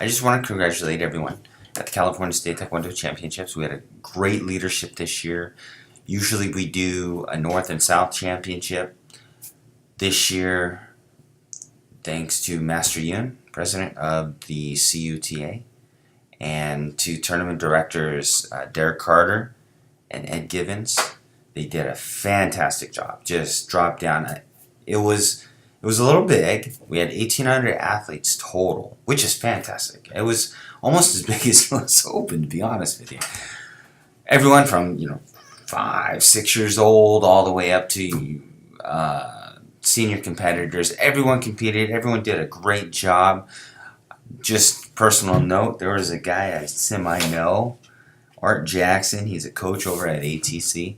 I just want to congratulate everyone at the California State Taekwondo Championships. We had a great leadership this year. Usually we do a North and South Championship. This year, thanks to Master Yun, president of the CUTA, and to tournament directors Derek Carter and Ed Givens, they did a fantastic job. Just dropped down. It was a little big. We had 1,800 athletes total, which is fantastic. It was almost as big as US Open, to be honest with you. Everyone from 5, 6 years old all the way up to senior competitors. Everyone competed. Everyone did a great job. Just personal note, there was a guy I semi-know, Art Jackson. He's a coach over at ATC.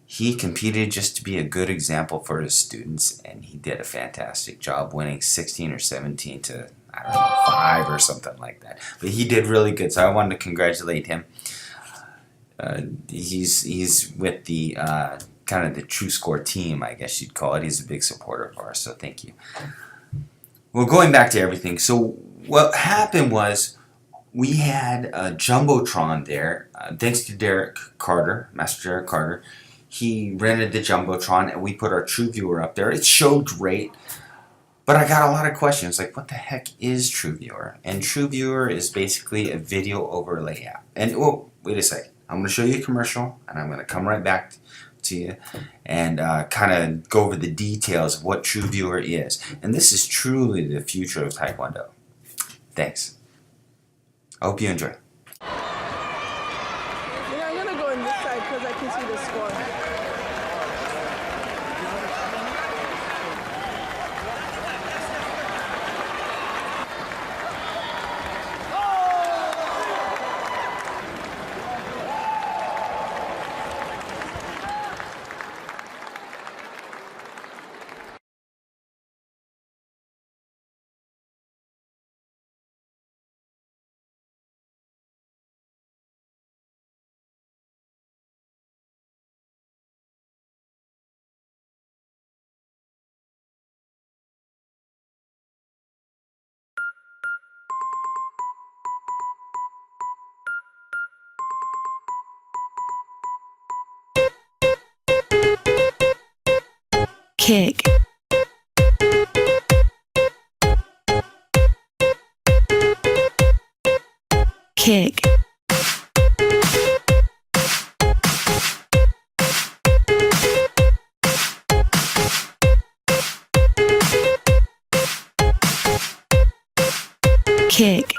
He competed just to be a good example for his students, and he did a fantastic job, winning 16 or 17 to, 5 or something like that. But he did really good, so I wanted to congratulate him. He's with the kind of the True Score team, I guess you'd call it. He's a big supporter of ours, so thank you. Well, going back to everything, so what happened was we had a Jumbotron there, thanks to Derek Carter, Master Derek Carter. He rented the Jumbotron, and we put our Trueviewer up there. It showed great, but I got a lot of questions, like, what the heck is Trueviewer? And Trueviewer is basically a video overlay app. And, oh, wait a second. I'm going to show you a commercial, and I'm going to come right back to you and kind of go over the details of what Trueviewer is. And this is truly the future of Taekwondo. Thanks. I hope you enjoy. Yeah, I'm going to go on this side because I can see the score. Kick. Kick. Kick.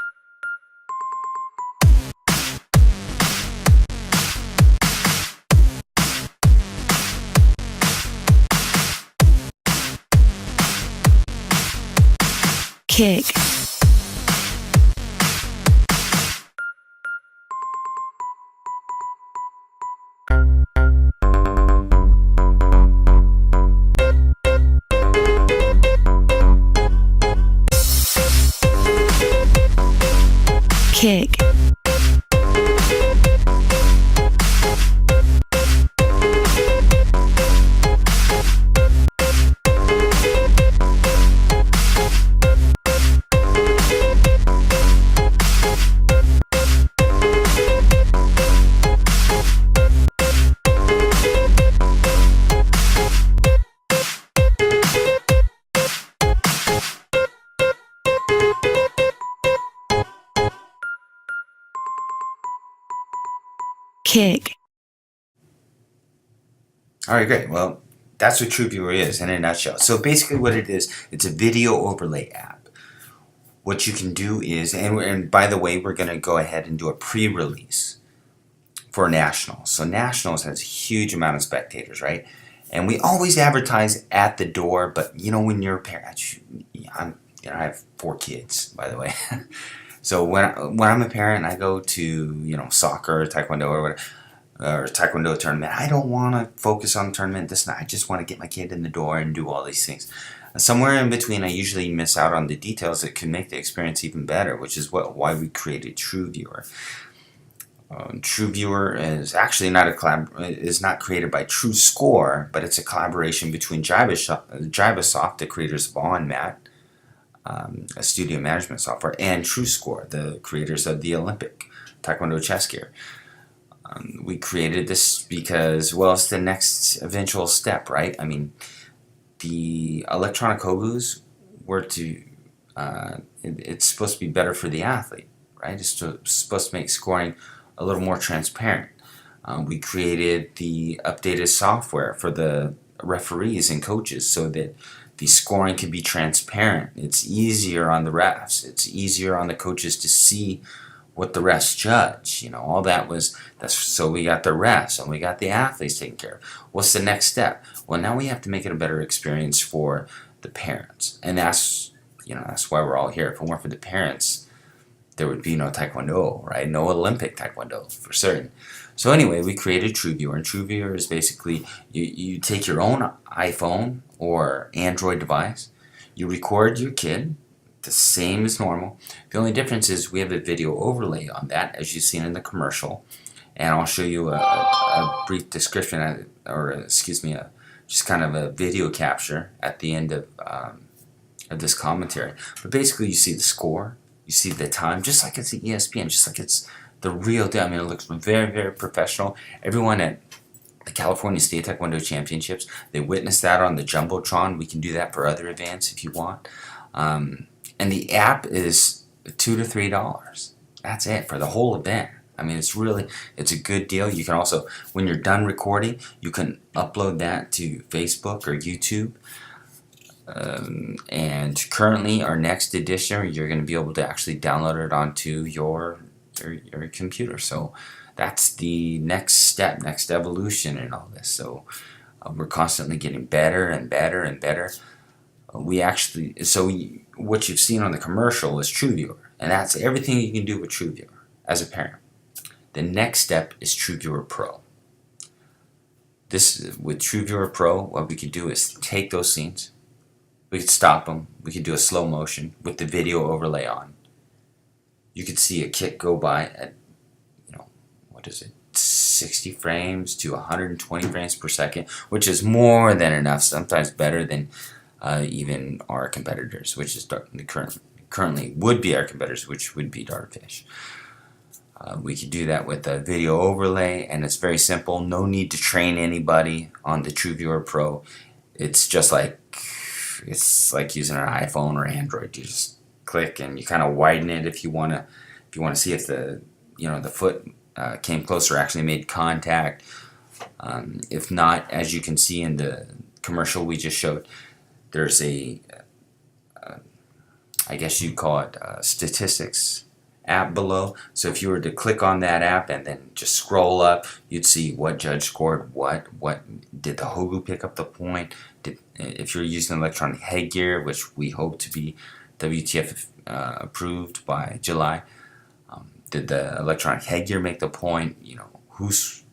Kick. Kick. Kick. All right, great. Well, that's what Trueviewer is in a nutshell. So basically what it is, it's a video overlay app. What you can do is, and by the way, we're going to go ahead and do a pre-release for Nationals. So Nationals has a huge amount of spectators, right? And we always advertise at the door, but when you're a parent, I have 4 kids, by the way. So when I'm a parent, I go to soccer, taekwondo, or whatever, or taekwondo tournament. I don't want to focus on the tournament this night. I just want to get my kid in the door and do all these things. Somewhere in between, I usually miss out on the details that can make the experience even better, which is why we created Trueviewer. Trueviewer is actually not created by True Score, but it's a collaboration between Jibasoft, the creators of On Mat, a studio management software, and TrueScore, the creators of the Olympic Taekwondo chess gear. We created this because, well, it's the next eventual step, right? I mean, the electronic hogus were to, it's supposed to be better for the athlete, right? It's supposed to make scoring a little more transparent. We created the updated software for the referees and coaches so that the scoring can be transparent. It's easier on the refs. It's easier on the coaches to see what the refs judge. You know, all that's so we got the refs and we got the athletes taken care of. What's the next step? Well, now we have to make it a better experience for the parents. And that's why we're all here. If it weren't for the parents, there would be no Taekwondo, right? No Olympic Taekwondo for certain. So anyway, we created Trueviewer, and Trueviewer is basically you take your own iPhone or Android device, you record your kid, the same as normal. The only difference is we have a video overlay on that, as you've seen in the commercial, and I'll show you a brief description, just kind of a video capture at the end of this commentary. But basically, you see the score, you see the time, just like it's the ESPN, just like it's the real deal. I mean, it looks very, very professional. Everyone at the California State Taekwondo Championships, they witnessed that on the Jumbotron. We can do that for other events if you want. And the app is $2 to $3. That's it for the whole event. I mean, it's a good deal. You can also, when you're done recording, you can upload that to Facebook or YouTube. And currently, our next edition, you're going to be able to actually download it onto your computer. So that's the next step, next evolution in all this. So we're constantly getting better and better and better. What you've seen on the commercial is Trueviewer, and that's everything you can do with Trueviewer as a parent. The next step is Trueviewer Pro. With Trueviewer Pro, what we could do is take those scenes, we could stop them, we could do a slow motion with the video overlay on. You could see a kick go by at, 60 frames to 120 frames per second, which is more than enough, sometimes better than even our competitors, which is currently would be our competitors, which would be Dartfish. We could do that with a video overlay, and it's very simple. No need to train anybody on the Trueviewer Pro. It's like using an iPhone or Android. You just click and you kind of widen it if you want to see if the foot came closer, actually made contact. If not, as you can see in the commercial we just showed, there's I guess you'd call it statistics app below. So if you were to click on that app and then just scroll up, you'd see what judge scored what did the Hogu pick up the point, if you're using electronic headgear, which we hope to be WTF approved by July, did the electronic headgear make the point, who's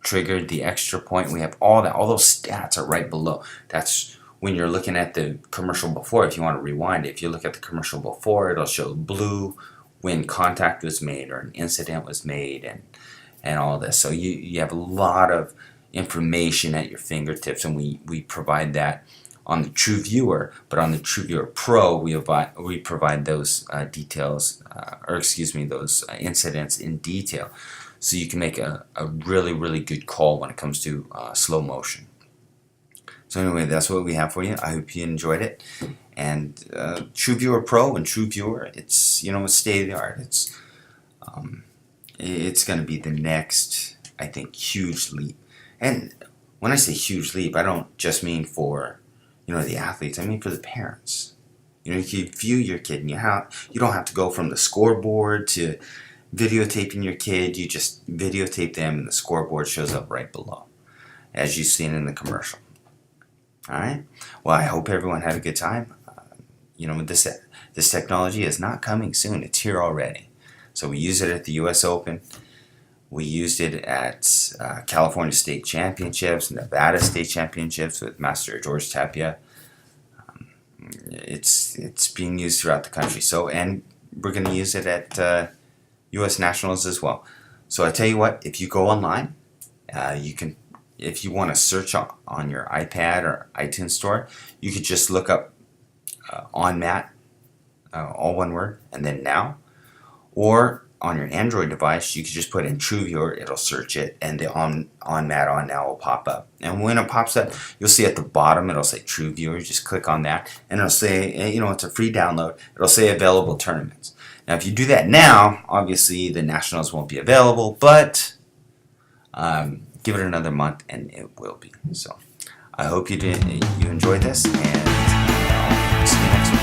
triggered the extra point. We have all those stats are right below. That's when you're looking at the commercial before. If you want to rewind it, if you look at the commercial before, it'll show blue when contact was made or an incident was made, and all this. So you have a lot of information at your fingertips, and we provide that on the Trueviewer. But on the Trueviewer Pro, we provide those those incidents in detail, so you can make a really, really good call when it comes to slow motion. So anyway, that's what we have for you. I hope you enjoyed it. And Trueviewer Pro and Trueviewer, it's state of the art. It's going to be the next, I think, huge leap. And when I say huge leap, I don't just mean for the athletes. I mean for the parents. You can view your kid, and you don't have to go from the scoreboard to videotaping your kid. You just videotape them, and the scoreboard shows up right below, as you've seen in the commercial. All right. Well, I hope everyone had a good time. This technology is not coming soon. It's here already. So we use it at the U.S. Open. We used it at California State Championships, Nevada State Championships with Master George Tapia. It's being used throughout the country. So, and we're going to use it at U.S. Nationals as well. So I tell you what, if you go online, you can. If you want to search on your iPad or iTunes store, you could just look up on mat all one word, and then now. Or on your Android device, you can just put in Trueviewer, it'll search it, and the on Matt on now will pop up. And when it pops up, you'll see at the bottom, it'll say Trueviewer. You just click on that, and it'll say, it's a free download. It'll say available tournaments. Now, if you do that now, obviously the Nationals won't be available, but give it another month, and it will be. So I hope you enjoyed this, and I'll see you next week.